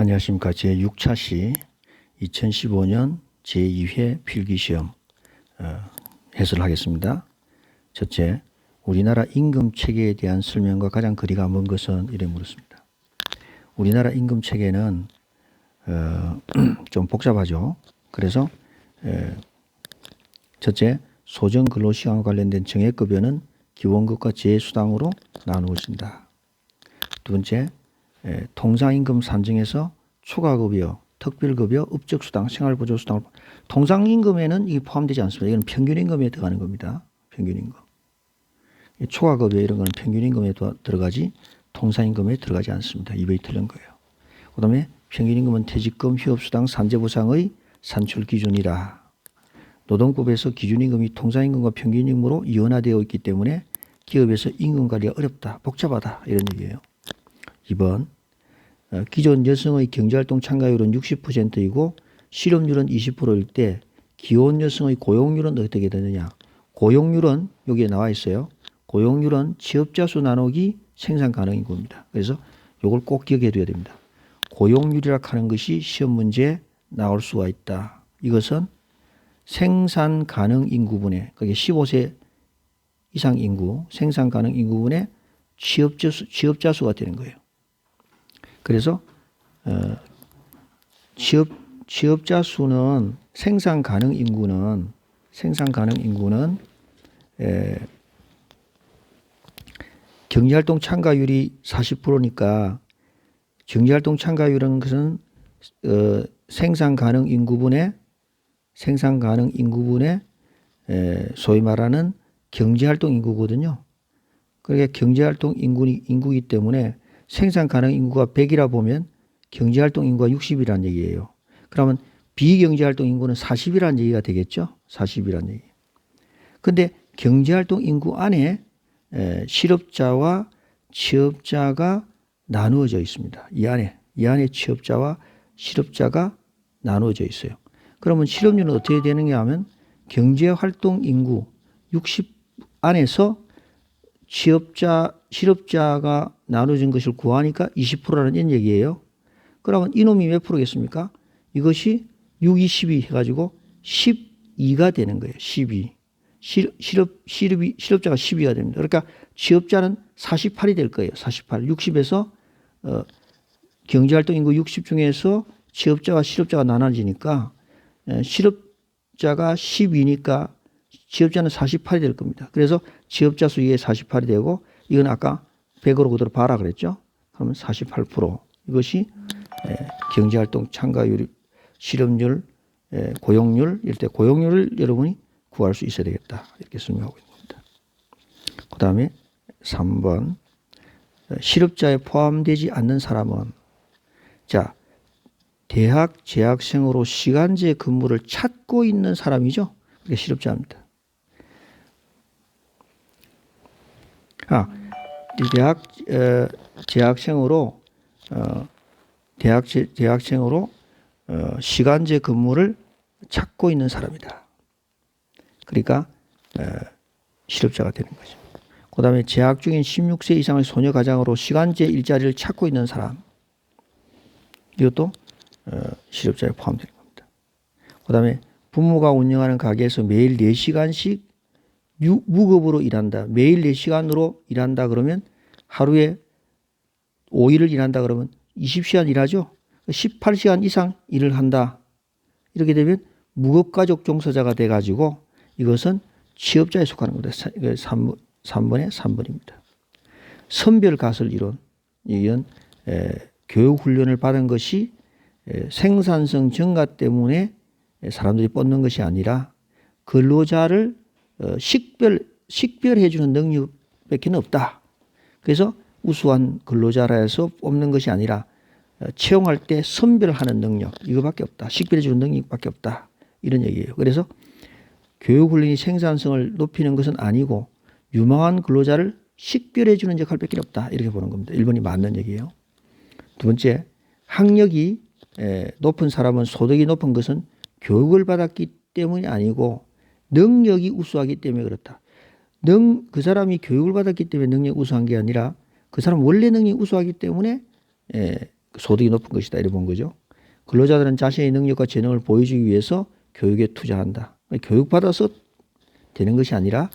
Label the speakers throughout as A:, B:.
A: 안녕하십니까. 제6차 시 2015년 제2회 필기시험 해설을 하겠습니다. 첫째, 우리나라 임금 체계에 대한 설명과 가장 거리가 먼 것은 이래 물었습니다. 우리나라 임금 체계는 좀 복잡하죠. 그래서 첫째, 소정 근로시간과 관련된 정액급여는 기본급과 제수당으로 나누어진다. 두 번째, 통상임금 산정에서 초과급여, 특별급여, 업적수당, 생활보조수당, 통상임금에는 이게 포함되지 않습니다. 이건 평균임금에 들어가는 겁니다. 평균임금. 초과급여 이런 거는 평균임금에 들어가지 통상임금에 들어가지 않습니다. 이번에 틀린 거예요. 그 다음에 평균임금은 퇴직금, 휴업수당, 산재보상의 산출기준이라. 노동법에서 기준임금이 통상임금과 평균임금으로 이원화되어 있기 때문에 기업에서 임금관리가 어렵다, 복잡하다 이런 얘기예요. 2번, 기존 여성의 경제활동 참가율은 60%이고 실업률은 20%일 때 기혼 여성의 고용률은 어떻게 되느냐. 고용률은 여기에 나와 있어요. 고용률은 취업자 수 나누기 생산 가능 인구입니다. 그래서 이걸 꼭 기억해 둬야 됩니다. 고용률이라 하는 것이 시험 문제에 나올 수가 있다. 이것은 생산 가능 인구분의, 그게 15세 이상 인구, 생산 가능 인구분의 취업자 수가 되는 거예요. 그래서 취업자 수는 생산 가능 인구는 경제활동 참가율이 40%니까 경제활동 참가율은 것은 생산 가능 인구분의 소위 말하는 경제활동 인구거든요. 그러니까 경제활동 인구이기 때문에 생산 가능 인구가 100이라 보면 경제활동 인구가 60이라는 얘기예요. 그러면 비경제활동 인구는 40이라는 얘기가 되겠죠. 40이라는 얘기. 근데 경제활동 인구 안에 실업자와 취업자가 나누어져 있습니다. 이 안에 취업자와 실업자가 나누어져 있어요. 그러면 실업률은 어떻게 되느냐 하면 경제활동 인구 60 안에서 실업자가 나눠진 것을 구하니까 20%라는 얘기예요. 그러면 이놈이 몇 프로겠습니까? 이것이 6, 2, 12 해가지고 12가 되는 거예요. 12. 실업자가 12가 됩니다. 그러니까 취업자는 48이 될 거예요. 48. 60에서 경제활동 인구 60 중에서 취업자와 실업자가 나눠지니까 실업자가 12니까 취업자는 48이 될 겁니다. 그래서 취업자 수 위에 48이 되고 이건 아까 100으로 그대로 봐라 그랬죠. 그러면 48% 이것이 경제활동 참가율, 실업률, 고용률 이럴 때 고용률을 여러분이 구할 수 있어야 되겠다. 이렇게 설명하고 있는 겁니다. 그 다음에 3번 실업자에 포함되지 않는 사람은 자 대학 재학생으로 시간제 근무를 찾고 있는 사람이죠. 그게 실업자입니다. 대학 재학생으로 시간제 근무를 찾고 있는 사람이다. 그러니까 실업자가 되는 거죠. 그 다음에 재학 중인 16세 이상의 소녀 가장으로 시간제 일자리를 찾고 있는 사람. 이것도 실업자에 포함되는 겁니다. 그 다음에 부모가 운영하는 가게에서 매일 4시간씩 무급으로 일한다. 매일 4시간으로 일한다 그러면 하루에 5일을 일한다 그러면 20시간 일하죠. 18시간 이상 일을 한다. 이렇게 되면 무급가족 종사자가 돼가지고 이것은 취업자에 속하는 겁니다. 3번에 3번입니다. 선별가설 이론. 이건 교육훈련을 받은 것이 생산성 증가 때문에 사람들이 뽑는 것이 아니라 근로자를 식별해 주는 능력밖에 없다. 그래서 우수한 근로자라 해서 뽑는 것이 아니라 채용할 때 선별하는 능력 이거밖에 없다. 식별해 주는 능력밖에 없다. 이런 얘기예요. 그래서 교육훈련이 생산성을 높이는 것은 아니고 유망한 근로자를 식별해 주는 역할밖에 없다. 이렇게 보는 겁니다. 1번이 맞는 얘기예요. 두 번째, 학력이 높은 사람은 소득이 높은 것은 교육을 받았기 때문이 아니고 능력이 우수하기 때문에 그렇다. 그 사람이 교육을 받았기 때문에 능력이 우수한 게 아니라 그 사람 원래 능력이 우수하기 때문에 소득이 높은 것이다. 이래 본 거죠. 근로자들은 자신의 능력과 재능을 보여주기 위해서 교육에 투자한다. 교육받아서 되는 것이 아니라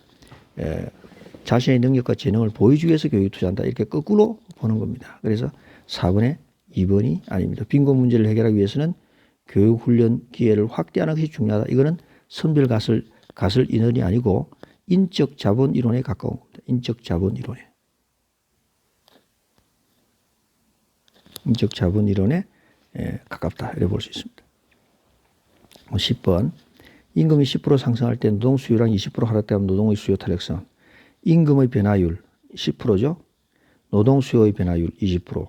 A: 자신의 능력과 재능을 보여주기 위해서 교육에 투자한다. 이렇게 거꾸로 보는 겁니다. 그래서 4번에 2번이 아닙니다. 빈곤 문제를 해결하기 위해서는 교육훈련 기회를 확대하는 것이 중요하다. 이거는 선별 가설 인원이 아니고 인적 자본 이론에 가까운 겁니다. 인적 자본 이론에. 인적 자본 이론에 가깝다. 이렇게 볼 수 있습니다. 10번. 임금이 10% 상승할 때 노동 수요량 20% 하락되면 노동의 수요 탄력성. 임금의 변화율 10%죠. 노동 수요의 변화율 20%.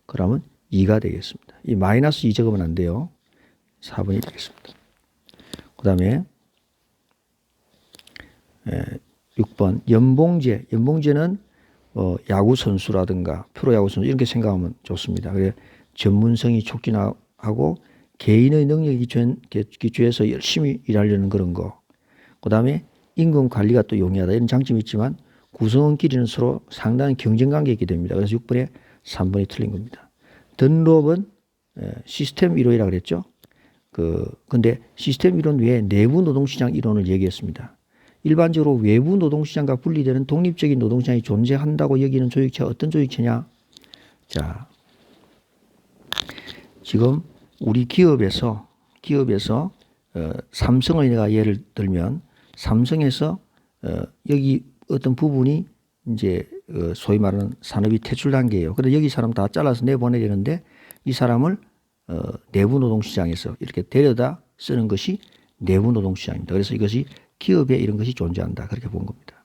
A: 그러면 2가 되겠습니다. 이 마이너스 2 적으면 안 돼요. 4번이 되겠습니다. 그 다음에 6번 연봉제. 연봉제는 야구 선수라든가 프로야구 선수 이렇게 생각하면 좋습니다. 그래 전문성이 촉진하고 개인의 능력이 기초해서 열심히 일하려는 그런 거. 그 다음에 임금 관리가 또 용이하다. 이런 장점이 있지만 구성원끼리는 서로 상당한 경쟁 관계가 있게 됩니다. 그래서 6번에 3번이 틀린 겁니다. 던롭은 시스템 이론이라고 그랬죠. 근데 시스템 이론 외에 내부 노동시장 이론을 얘기했습니다. 일반적으로 외부 노동시장과 분리되는 독립적인 노동시장이 존재한다고 여기는 조직체가 어떤 조직체냐? 자, 지금 우리 기업에서 삼성을 내가 예를 들면 삼성에서 여기 어떤 부분이 이제 소위 말하는 산업이 퇴출 단계예요. 그런데 여기 사람 다 잘라서 내보내야 되는데 이 사람을 내부 노동시장에서 이렇게 데려다 쓰는 것이 내부 노동시장입니다. 그래서 이것이 기업에 이런 것이 존재한다. 그렇게 본 겁니다.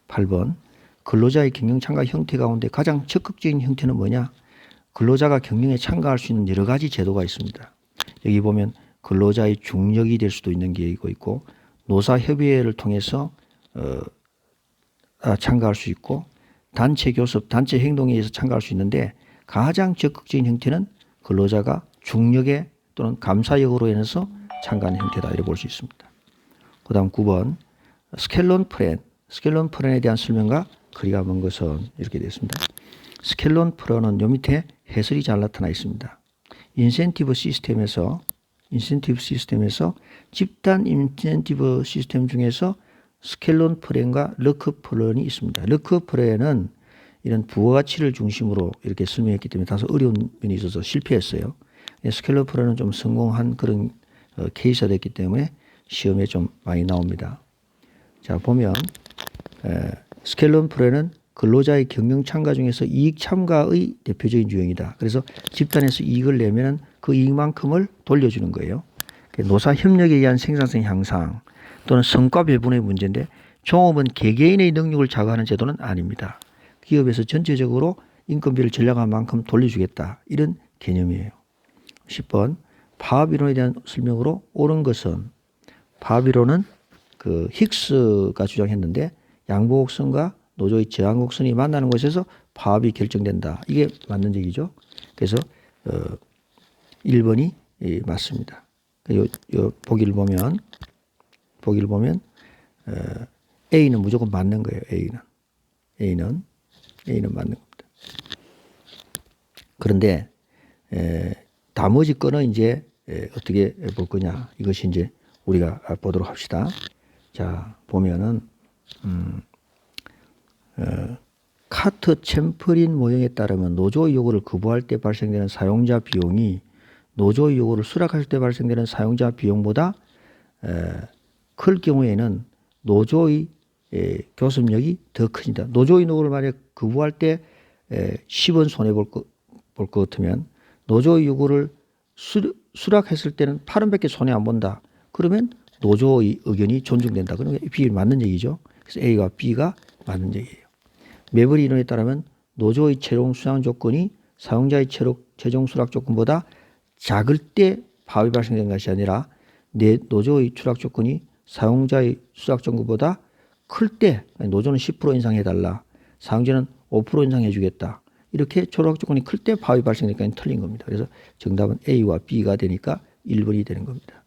A: 8번. 근로자의 경영 참가 형태 가운데 가장 적극적인 형태는 뭐냐? 근로자가 경영에 참가할 수 있는 여러 가지 제도가 있습니다. 여기 보면 근로자의 중력이 될 수도 있는 게 있고 노사협의회를 통해서 참가할 수 있고 단체 교섭, 단체 행동에 의해서 참가할 수 있는데 가장 적극적인 형태는 근로자가 중력에 또는 감사역으로 인해서 참가하는 형태다. 이렇게 볼 수 있습니다. 그 다음 9번 스켈론 플랜. 스켈론 플랜에 대한 설명과 거리가 먼 것은 이렇게 되어 있습니다. 스켈론 플랜은 요 밑에 해설이 잘 나타나 있습니다. 인센티브 시스템에서 집단 인센티브 시스템 중에서 스켈론 플랜과 르크 플랜이 있습니다. 르크 플랜은 이런 부가가치를 중심으로 이렇게 설명했기 때문에 다소 어려운 면이 있어서 실패했어요. 스켈론 플랜은 좀 성공한 그런 케이스가 됐기 때문에 시험에 좀 많이 나옵니다. 자, 보면 스켈론 플랜은 근로자의 경영 참가 중에서 이익 참가의 대표적인 유형이다. 그래서 집단에서 이익을 내면 그 이익만큼을 돌려주는 거예요. 노사 협력에 의한 생산성 향상 또는 성과 배분의 문제인데 종업은 개개인의 능력을 자극하는 제도는 아닙니다. 기업에서 전체적으로 인건비를 전략한 만큼 돌려주겠다. 이런 개념이에요. 10번 파업이론에 대한 설명으로 옳은 것은 파업이론은 힉스가 주장했는데 양보곡선과 노조의 저항곡선이 만나는 곳에서 파업이 결정된다. 이게 맞는 얘기죠. 그래서 1번이 맞습니다. 요 보기를 보면 A는 무조건 맞는 거예요. A는 맞는 겁니다. 그런데 나머지 거는 이제 어떻게 볼 거냐. 이것이 이제 우리가 보도록 합시다. 자, 보면은 카트 챔퍼린 모형에 따르면 노조의 요구를 거부할 때 발생되는 사용자 비용이 노조의 요구를 수락할 때 발생되는 사용자 비용보다 클 경우에는 노조의 교섭력이 더 큽니다. 노조의 요구를 만약 거부할 때 10원 손해 볼 것 같으면 노조의 요구를 수락했을 때는 8원밖에 손해 안 본다. 그러면 노조의 의견이 존중된다. 그러면 B 맞는 얘기죠. 그래서 A와 B가 맞는 얘기예요. 매버리 이론에 따르면 노조의 최종 수락 조건이 사용자의 최종 수락 조건보다 작을 때 파업이 발생된 것이 아니라 노조의 수락 조건이 사용자의 수락 조건보다 클 때 노조는 10% 인상해달라. 사용자는 5% 인상해주겠다. 이렇게 수락 조건이 클 때 파업이 발생되니까 틀린 겁니다. 그래서 정답은 A와 B가 되니까 1번이 되는 겁니다.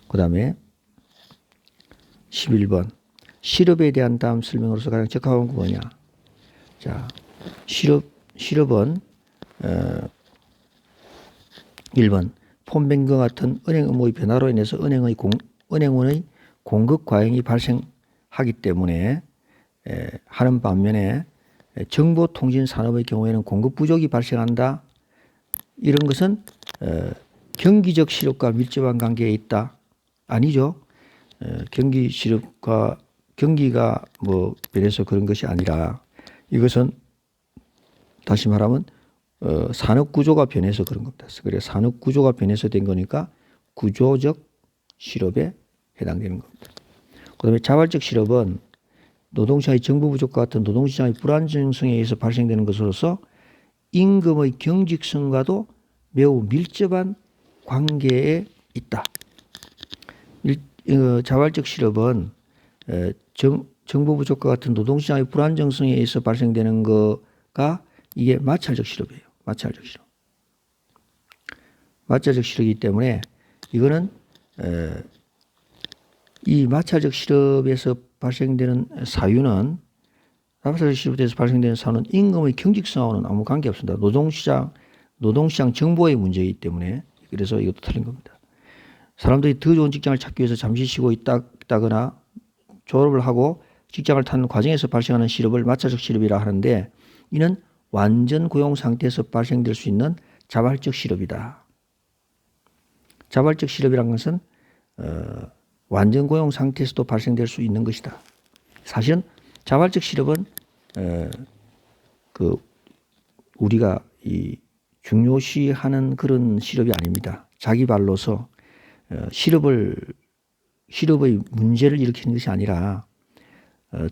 A: 그 다음에 11번 실업에 대한 다음 설명으로서 가장 적합한 건 뭐냐. 자, 실업은 1번 폰뱅과 같은 은행 업무의 변화로 인해서 은행원의 공급 과잉이 발생하기 때문에 하는 반면에 정보통신 산업의 경우에는 공급 부족이 발생한다. 이런 것은 경기적 실업과 밀접한 관계에 있다. 아니죠. 경기 실업과 경기가 뭐 변해서 그런 것이 아니라 이것은 다시 말하면 산업 구조가 변해서 그런 겁니다. 그래 산업 구조가 변해서 된 거니까 구조적 실업에 해당되는 겁니다. 그다음에 자발적 실업은 노동시장의 정부 부족과 같은 노동시장의 불안정성에 의해서 발생되는 것으로서 임금의 경직성과도 매우 밀접한 관계에 있다. 자발적 실업은 정부 부족과 같은 노동시장의 불안정성에 의해서 발생되는 거가 이게 마찰적 실업이에요. 마찰적 실업. 마찰적 실업이기 때문에 이거는 이 마찰적 실업에서 발생되는 사유는 마찰적 실업에서 발생되는 사유는 임금의 경직성하고는 아무 관계 없습니다. 노동시장 정보의 문제이기 때문에 그래서 이것도 틀린 겁니다. 사람들이 더 좋은 직장을 찾기 위해서 잠시 쉬고 있다거나 졸업을 하고 직장을 타는 과정에서 발생하는 실업을 마찰적 실업이라 하는데 이는 완전 고용 상태에서 발생될 수 있는 자발적 실업이다. 자발적 실업이라는 것은 완전 고용 상태에서도 발생될 수 있는 것이다. 사실은 자발적 실업은 우리가 이 중요시하는 그런 실업이 아닙니다. 자기 발로서 실업의 문제를 일으키는 것이 아니라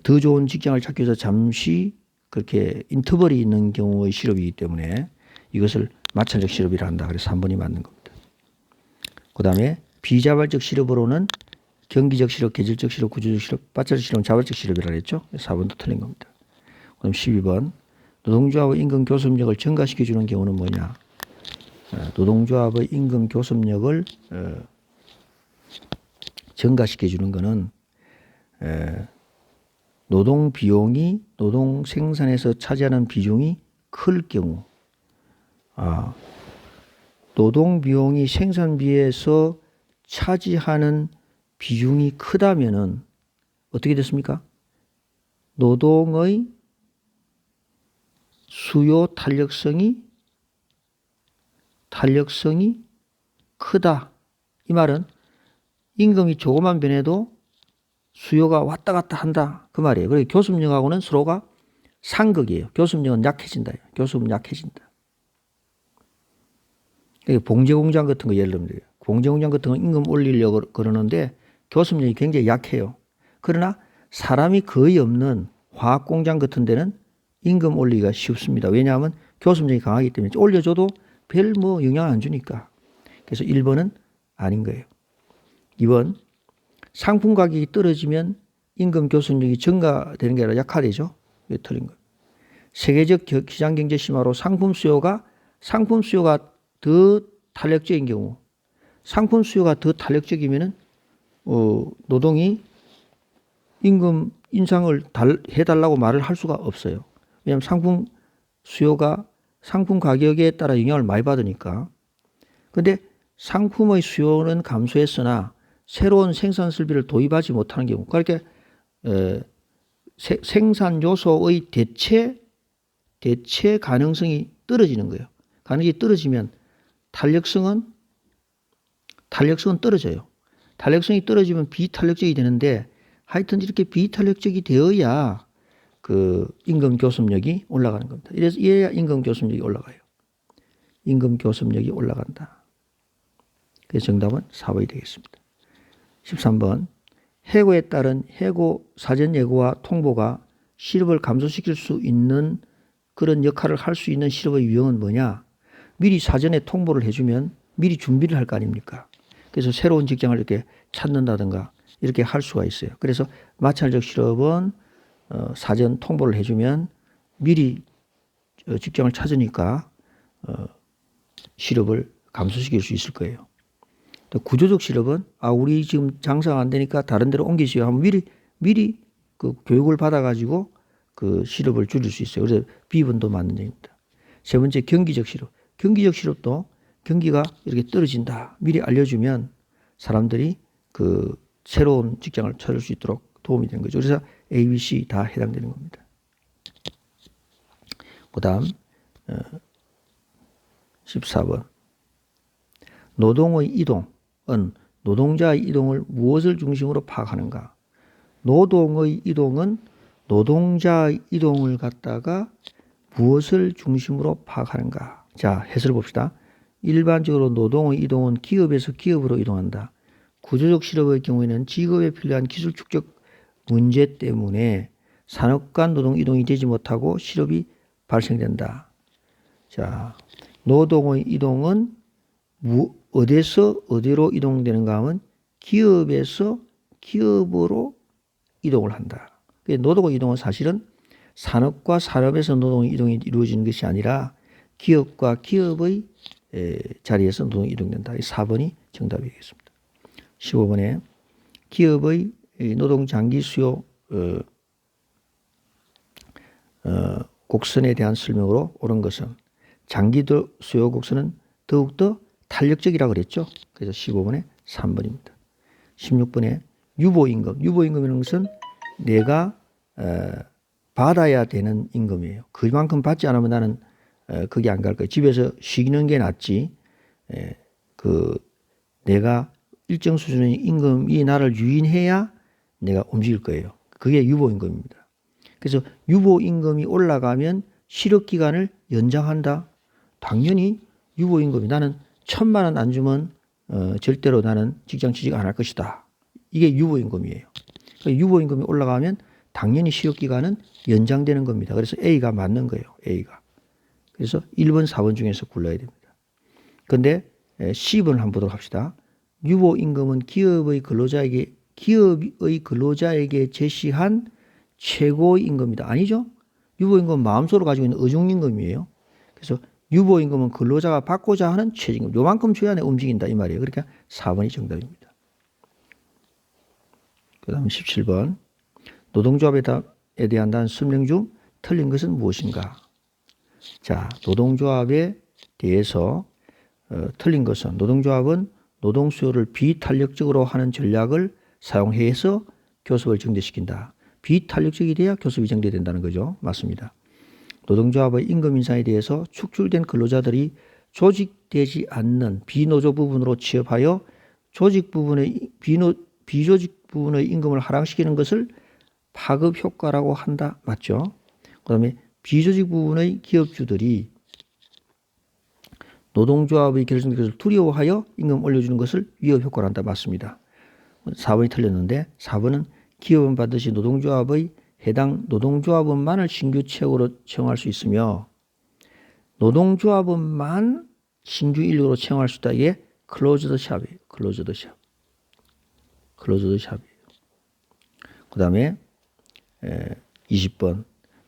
A: 더 좋은 직장을 찾기 위해서 잠시 그렇게 인터벌이 있는 경우의 실업이기 때문에 이것을 마찰적 실업이라 한다. 그래서 3번이 맞는 겁니다. 그 다음에 비자발적 실업으로는 경기적 실업, 계절적 실업, 구조적 실업, 마찰적 실업은 자발적 실업이라고 했죠. 4번도 틀린 겁니다. 그럼 12번 노동조합의 임금 교섭력을 증가시켜주는 경우는 뭐냐. 노동조합의 임금 교섭력을 증가시켜주는 것은 노동 비용이 노동 생산에서 차지하는 비중이 클 경우, 노동 비용이 생산비에서 차지하는 비중이 크다면은 어떻게 됐습니까? 노동의 수요 탄력성이 크다. 이 말은 임금이 조금만 변해도 수요가 왔다 갔다 한다. 그 말이에요. 그리고 교섭력하고는 서로가 상극이에요. 교섭력은 약해진다. 교섭은 약해진다. 봉제공장 같은 거 예를 들면 봉제공장 같은 거 임금 올리려고 그러는데 교섭력이 굉장히 약해요. 그러나 사람이 거의 없는 화학공장 같은 데는 임금 올리기가 쉽습니다. 왜냐하면 교섭력이 강하기 때문에 올려줘도 별 뭐 영향 안 주니까. 그래서 1번은 아닌 거예요. 2번 상품 가격이 떨어지면 임금 교섭력이 증가되는 게 아니라 약화되죠. 왜 틀린 거예요. 세계적 시장 경제 심화로 상품 수요가 더 탄력적인 경우, 상품 수요가 더 탄력적이면은 노동이 임금 인상을 해달라고 말을 할 수가 없어요. 왜냐하면 상품 수요가 상품 가격에 따라 영향을 많이 받으니까. 그런데 상품의 수요는 감소했으나 새로운 생산 설비를 도입하지 못하는 경우, 그러니까 생산 요소의 대체 가능성이 떨어지는 거예요. 가능성이 떨어지면 탄력성은 떨어져요. 탄력성이 떨어지면 비탄력적이 되는데 하여튼 이렇게 비탄력적이 되어야 그 임금 교섭력이 올라가는 겁니다. 이래야 임금 교섭력이 올라가요. 임금 교섭력이 올라간다. 그래서 정답은 4번이 되겠습니다. 13번 해고에 따른 해고 사전 예고와 통보가 실업을 감소시킬 수 있는 그런 역할을 할 수 있는 실업의 유형은 뭐냐? 미리 사전에 통보를 해주면 미리 준비를 할 거 아닙니까? 그래서 새로운 직장을 이렇게 찾는다든가 이렇게 할 수가 있어요. 그래서 마찰적 실업은 사전 통보를 해주면 미리 직장을 찾으니까 실업을 감소시킬 수 있을 거예요. 또 구조적 실업은 우리 지금 장사가 안 되니까 다른 데로 옮기시오 하면 미리 그 교육을 받아가지고 그 실업을 줄일 수 있어요. 그래서 B번도 맞는 얘기입니다. 세 번째 경기적 실업. 경기적 실업도 경기가 이렇게 떨어진다. 미리 알려주면 사람들이 그 새로운 직장을 찾을 수 있도록 도움이 되는 거죠. 그래서 A, B, C 다 해당되는 겁니다. 그 다음 14번 노동의 이동은 노동자의 이동을 무엇을 중심으로 파악하는가? 노동의 이동은 노동자의 이동을 갖다가 무엇을 중심으로 파악하는가? 자, 해설을 봅시다. 일반적으로 노동의 이동은 기업에서 기업으로 이동한다. 구조적 실업의 경우에는 직업에 필요한 기술 축적 문제 때문에 산업 간 노동 이동이 되지 못하고 실업이 발생된다. 자, 노동의 이동은 어디서 어디로 이동되는가 하면 기업에서 기업으로 이동을 한다. 노동의 이동은 사실은 산업과 산업에서 노동의 이동이 이루어지는 것이 아니라 기업과 기업의 자리에서 노동이 이동된다. 4번이 정답이겠습니다. 15번에 기업의 노동 장기 수요 곡선에 대한 설명으로 옳은 것은 장기 수요 곡선은 더욱더 탄력적이라고 그랬죠. 그래서 15번에 3번입니다. 16번에 유보임금. 유보임금이라는 것은 내가 받아야 되는 임금이에요. 그만큼 받지 않으면 나는 거기 안 갈 거예요. 집에서 쉬는 게 낫지. 내가 일정 수준의 임금이 나를 유인해야 내가 움직일 거예요. 그게 유보임금입니다. 그래서 유보임금이 올라가면 실업기간을 연장한다. 당연히 유보임금이 나는 1,000만 원 안 주면 절대로 나는 직장 취직 안 할 것이다. 이게 유보임금이에요. 그러니까 유보임금이 올라가면 당연히 실업기간은 연장되는 겁니다. 그래서 A가 맞는 거예요. A가. 그래서 1번, 4번 중에서 골라야 됩니다. 그런데 C번을 한번 보도록 합시다. 유보임금은 기업의 근로자에게 제시한 최고의 임금이다. 아니죠? 유보임금은 마음속으로 가지고 있는 의중임금이에요. 그래서 유보임금은 근로자가 받고자 하는 최저임금. 요만큼 줘야 내 움직인다 이 말이에요. 그러니까 4번이 정답입니다. 그 다음 17번. 노동조합에 대한 설명 중 틀린 것은 무엇인가? 자, 노동조합에 대해서 틀린 것은 노동조합은 노동 수요를 비탄력적으로 하는 전략을 사용해서 교섭을 정대시킨다. 비탄력적이 돼야 교섭이 정대된다는 거죠. 맞습니다. 노동조합의 임금 인상에 대해서 축출된 근로자들이 조직되지 않는 비노조 부분으로 취업하여 조직 부분의 비조직 부분의 임금을 하락시키는 것을 파급 효과라고 한다. 맞죠? 그다음에 비조직 부분의 기업주들이 노동조합의 결정된 것을 두려워하여 임금 올려주는 것을 위협 효과로 한다. 맞습니다. 4번이 틀렸는데 4번은 기업은 반드시 노동조합의 해당 노동조합원만을 신규 채용으로 채용할 수 있으며 노동조합원만 신규 인력으로 채용할 수 있다. 이게 클로즈드 샵이에요. 클로즈드 샵. 클로즈드 샵이에요. 그 다음에 20번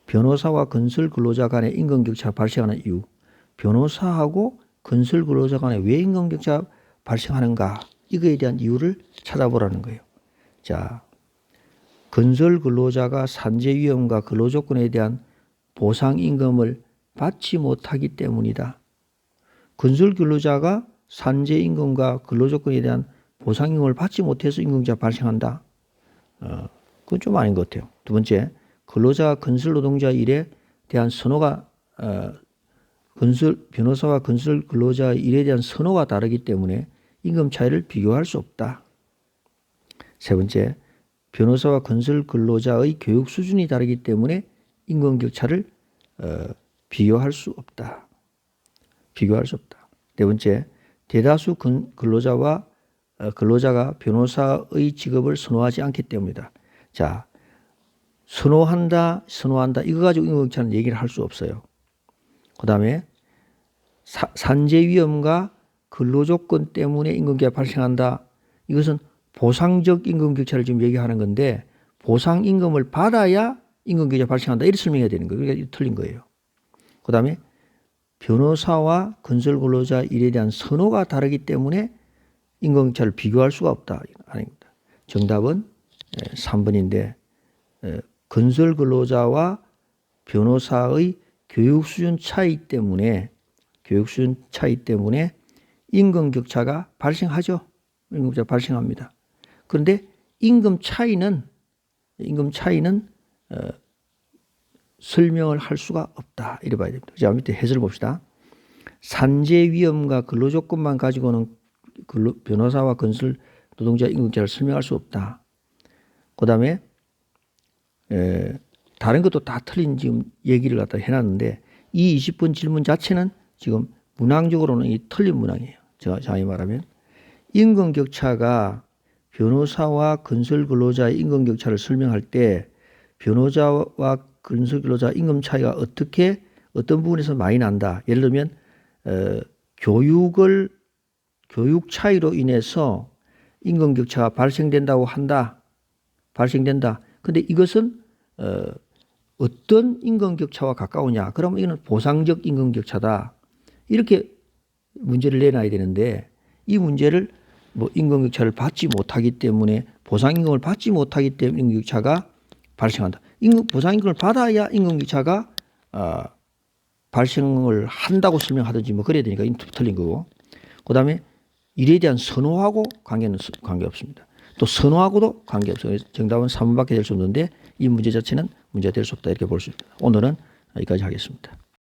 A: 변호사와 건설 근로자 간의 임금 격차가 발생하는 이유. 변호사하고 건설 근로자 간에 왜 임금 격차가 발생하는가? 이거에 대한 이유를 찾아보라는 거예요. 자, 건설 근로자가 산재 위험과 근로 조건에 대한 보상 임금을 받지 못하기 때문이다. 건설 근로자가 산재 임금과 근로 조건에 대한 보상 임금을 받지 못해서 임금차가 발생한다. 그건 좀 아닌 것 같아요. 두 번째, 근로자가 건설 노동자 일에 대한 선호가 변호사와 건설 근로자 일에 대한 선호가 다르기 때문에 임금 차이를 비교할 수 없다. 세 번째, 변호사와 건설 근로자의 교육 수준이 다르기 때문에 임금 격차를 비교할 수 없다. 비교할 수 없다. 네 번째, 대다수 근로자가 변호사의 직업을 선호하지 않기 때문이다. 자, 선호한다 이거 가지고 임금 격차는 얘기를 할 수 없어요. 그 다음에 산재 위험과 근로 조건 때문에 임금 격차가 발생한다. 이것은 보상적 임금 격차를 지금 얘기하는 건데 보상 임금을 받아야 임금 격차가 발생한다. 이렇게 설명해야 되는 거예요. 그러니까 틀린 거예요. 그 다음에 변호사와 건설 근로자 일에 대한 선호가 다르기 때문에 임금 격차를 비교할 수가 없다. 아닙니다. 정답은 3번인데 건설 근로자와 변호사의 교육 수준 차이 때문에 임금 격차가 발생하죠. 임금 격차가 발생합니다. 그런데 임금 차이는 설명을 할 수가 없다. 이래 봐야 됩니다. 자, 밑에 해설을 봅시다. 산재 위험과 근로 조건만 가지고는 변호사와 건설 노동자 임금차를 설명할 수 없다. 그다음에 다른 것도 다 틀린 지금 얘기를 갖다 해놨는데 이 20번 질문 자체는 지금 문항적으로는 이 틀린 문항이에요. 정확히 말하면 임금 격차가 변호사와 건설 근로자의 임금 격차를 설명할 때 변호사와 건설 근로자 임금 차이가 어떤 부분에서 많이 난다. 예를 들면 교육 차이로 인해서 임금 격차가 발생된다고 한다. 발생된다. 근데 이것은 어떤 임금 격차와 가까우냐? 그러면 이거는 보상적 임금 격차다. 이렇게 문제를 내놔야 되는데 이 문제를 뭐 임금 격차를 받지 못하기 때문에 보상 임금을 받지 못하기 때문에 임금 격차가 발생한다. 보상 임금을 받아야 임금 격차가 발생을 한다고 설명하든지 뭐 그래야 되니까 틀린 거고. 그다음에 일에 대한 선호하고 관계없습니다. 또 선호하고도 관계없어요. 정답은 3번밖에 될 수 없는데 이 문제 자체는 문제가 될 수 없다. 이렇게 볼 수 있다. 오늘은 여기까지 하겠습니다.